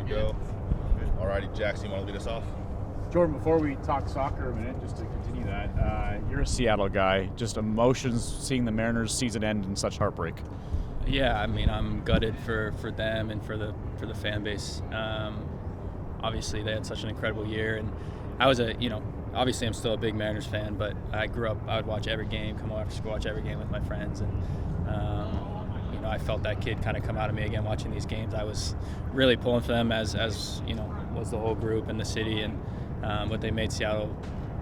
go. Alrighty, Jackson, you want to lead us off? Jordan, before we talk soccer a minute, just to continue that, you're a Seattle guy. Just emotions seeing the Mariners' season end in such heartbreak. Yeah, I mean, I'm gutted for them and for the fan base. Obviously, they had such an incredible year, and I was obviously I'm still a big Mariners fan, but I grew up, I would watch every game, come home after school, watch every game with my friends, and I felt that kid kind of come out of me again watching these games. I was really pulling for them as was the whole group and the city, and what they made Seattle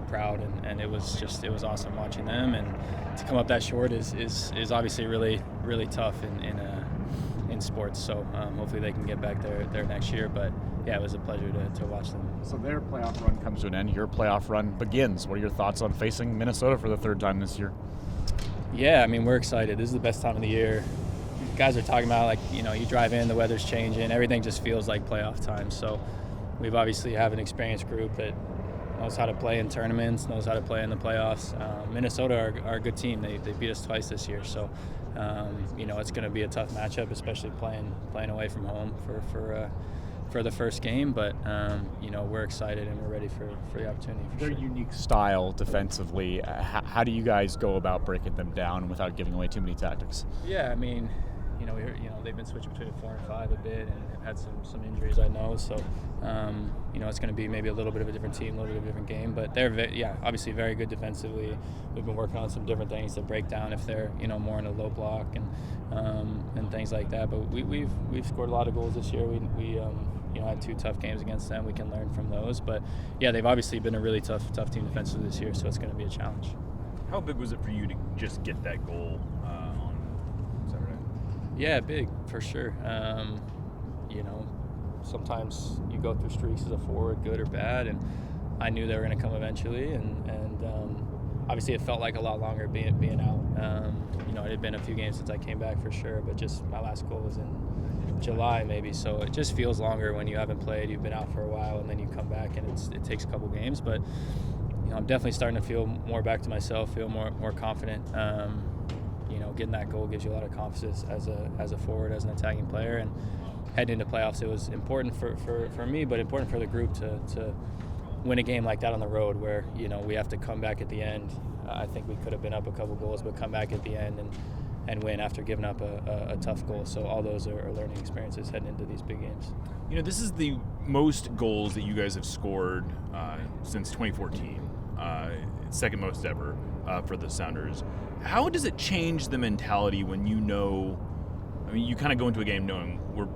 proud, and it was awesome watching them, and to come up that short is obviously really, really tough in sports. So hopefully they can get back there next year. But yeah, it was a pleasure to watch them. So their playoff run comes to an end. Your playoff run begins. What are your thoughts on facing Minnesota for the third time this year? Yeah, I mean, we're excited. This is the best time of the year. Guys are talking about, you drive in, the weather's changing, everything just feels like playoff time. So we've obviously have an experienced group that knows how to play in tournaments, knows how to play in the playoffs. Minnesota are a good team. They beat us twice this year. So, it's going to be a tough matchup, especially playing away from home for the first game. But, we're excited and we're ready for the opportunity. Their unique style defensively, how do you guys go about breaking them down without giving away too many tactics? Yeah, I mean, they've been switching between 4 and 5 a bit and have had some injuries, I know. So, it's going to be maybe a little bit of a different team, a little bit of a different game. But they're, obviously very good defensively. We've been working on some different things to break down if they're, more in a low block and things like that. But we've scored a lot of goals this year. We had 2 tough games against them. We can learn from those. But, yeah, they've obviously been a really tough team defensively this year, so it's going to be a challenge. How big was it for you to just get that goal on Saturday? Yeah, big, for sure. Sometimes you go through streaks as a forward, good or bad, and I knew they were going to come eventually, and obviously it felt like a lot longer being out. It had been a few games since I came back for sure, but just my last goal was in July maybe, so it just feels longer when you haven't played, you've been out for a while, and then you come back and it takes a couple games. But I'm definitely starting to feel more back to myself, feel more confident. Getting that goal gives you a lot of confidence as a forward, as an attacking player, and heading into playoffs, it was important for me, but important for the group to win a game like that on the road, where we have to come back at the end. I think we could have been up a couple goals, but come back at the end and win after giving up a tough goal. So all those are learning experiences heading into these big games. This is the most goals that you guys have scored since 2014, second most ever for the Sounders. How does it change the mentality when you kind of go into a game knowing we're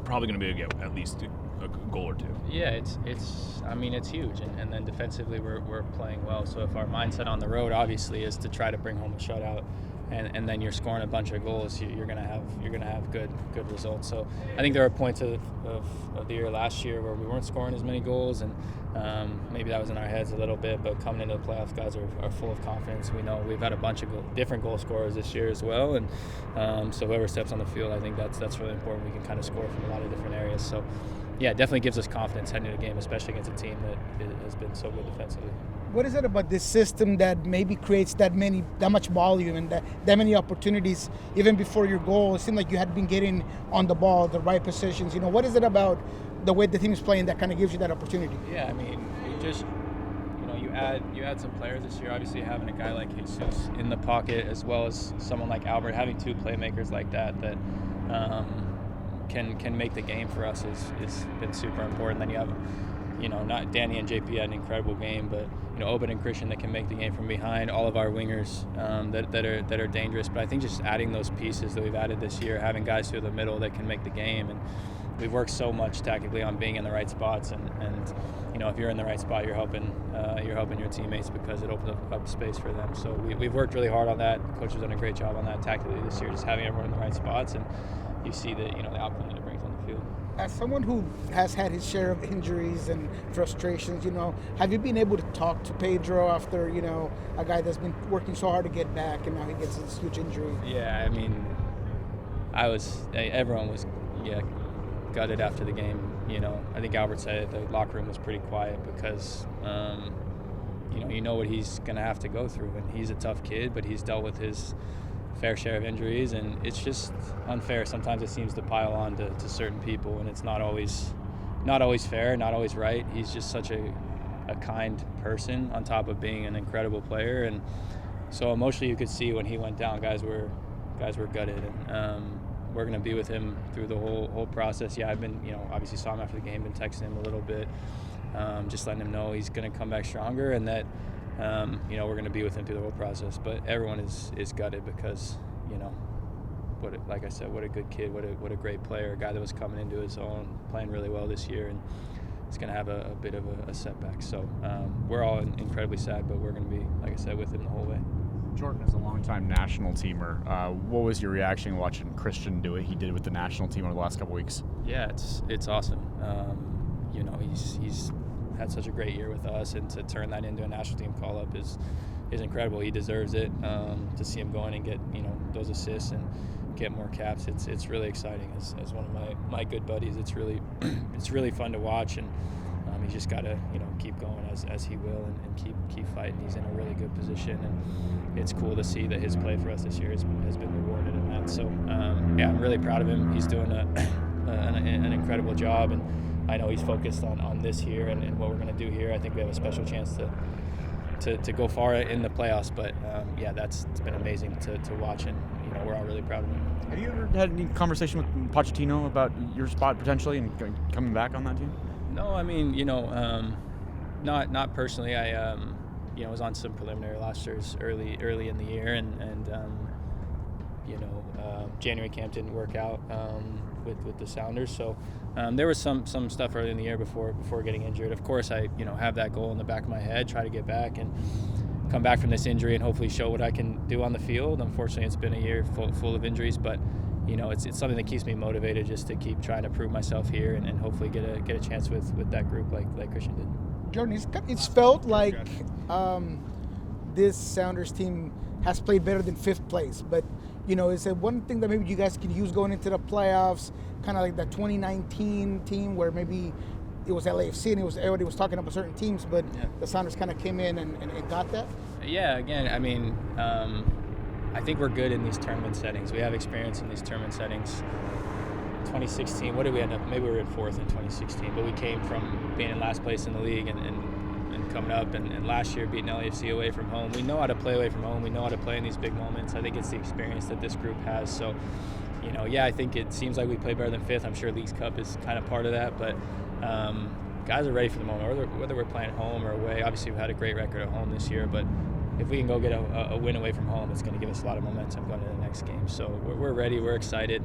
probably going to be able to get at least a goal or 2? Yeah, it's huge, and then defensively we're playing well. So if our mindset on the road obviously is to try to bring home a shutout, and then you're scoring a bunch of goals, you're gonna have good results. So I think there were points of the year last year where we weren't scoring as many goals, and maybe that was in our heads a little bit. But coming into the playoffs, guys are full of confidence. We know we've had a bunch of different goal scorers this year as well, and so whoever steps on the field, I think that's really important. We can kind of score from a lot of different areas. So yeah, it definitely gives us confidence heading into a game, especially against a team that has been so good defensively. What is it about this system that maybe creates that much volume and that many opportunities even before your goal? It seemed like you had been getting on the ball, the right positions. What is it about the way the team is playing that kind of gives you that opportunity? Yeah, I mean, you add some players this year. Obviously, having a guy like Jesus in the pocket, as well as someone like Albert, having 2 playmakers like that can make the game for us is been super important. Then you have, not Danny and JP had an incredible game, but Obed and Christian that can make the game from behind. All of our wingers that are dangerous. But I think just adding those pieces that we've added this year, having guys through the middle that can make the game, and we've worked so much tactically on being in the right spots, and if you're in the right spot, you're helping your teammates because it opens up space for them. So we've worked really hard on that. The coach has done a great job on that tactically this year, just having everyone in the right spots, and you see the outcome that it brings on the field. As someone who has had his share of injuries and frustrations, have you been able to talk to Pedro after, a guy that's been working so hard to get back and now he gets this huge injury? Yeah, I mean, everyone was gutted after the game. I think Albert said it, the locker room was pretty quiet because, you know what he's going to have to go through. And he's a tough kid, but he's dealt with his fair share of injuries, and it's just unfair. Sometimes it seems to pile on to certain people, and it's not always not always fair, not always right. He's just such a kind person on top of being an incredible player. And so emotionally you could see when he went down, guys were gutted. And we're going to be with him through the whole process. Yeah, I've been, obviously saw him after the game, been texting him a little bit, just letting him know he's going to come back stronger and that, we're going to be with him through the whole process. But everyone is gutted because, like I said, what a good kid, what a great player, a guy that was coming into his own, playing really well this year, and he's going to have a bit of a setback. So we're all incredibly sad, but we're going to be, like I said, with him the whole way. Jordan is a longtime national teamer. What was your reaction watching Christian do what he did with the national team over the last couple weeks? Yeah, it's awesome. He's had such a great year with us, and to turn that into a national team call-up is incredible. He deserves it. To see him go in and get those assists and get more caps, it's really exciting. As one of my good buddies, it's really fun to watch, and he's just got to keep going as he will and keep fighting. He's in a really good position, and it's cool to see that his play for us this year has been rewarded in that. So I'm really proud of him. He's doing an incredible job, and I know he's focused on this year and what we're going to do here. I think we have a special chance to go far in the playoffs. But it's been amazing to watch, and we're all really proud of him. Have you ever had any conversation with Pochettino about your spot potentially and coming back on that team? No, I mean, not personally. I was on some preliminary rosters early in the year, and January camp didn't work out with the Sounders. So there was some stuff early in the year before getting injured. Of course, I have that goal in the back of my head, try to get back and come back from this injury and hopefully show what I can do on the field. Unfortunately, it's been a year full of injuries, but it's something that keeps me motivated just to keep trying to prove myself here and hopefully get a chance with that group like Christian did. Jordan, it's felt like this Sounders team has played better than fifth place, but is it one thing that maybe you guys can use going into the playoffs, kind of like the 2019 team where maybe it was LAFC and everybody was talking about certain teams, but the Sounders kind of came in and got that? Yeah, again, I mean, I think we're good in these tournament settings. We have experience in these tournament settings. 2016, what did we end up? Maybe we were in fourth in 2016, but we came from being in last place in the league and coming up, and last year beating LAFC away from home. We know how to play away from home. We know how to play in these big moments. I think it's the experience that this group has. So, I think it seems like we play better than fifth. I'm sure Leagues Cup is kind of part of that, but guys are ready for the moment, whether we're playing home or away. Obviously, we've had a great record at home this year, but if we can go get a win away from home, it's going to give us a lot of momentum going to the next game. So we're ready. We're excited.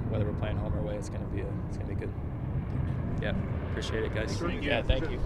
Whether we're playing home or away, it's going to be good. Yeah, appreciate it, guys. Thank you. Yeah, thank you.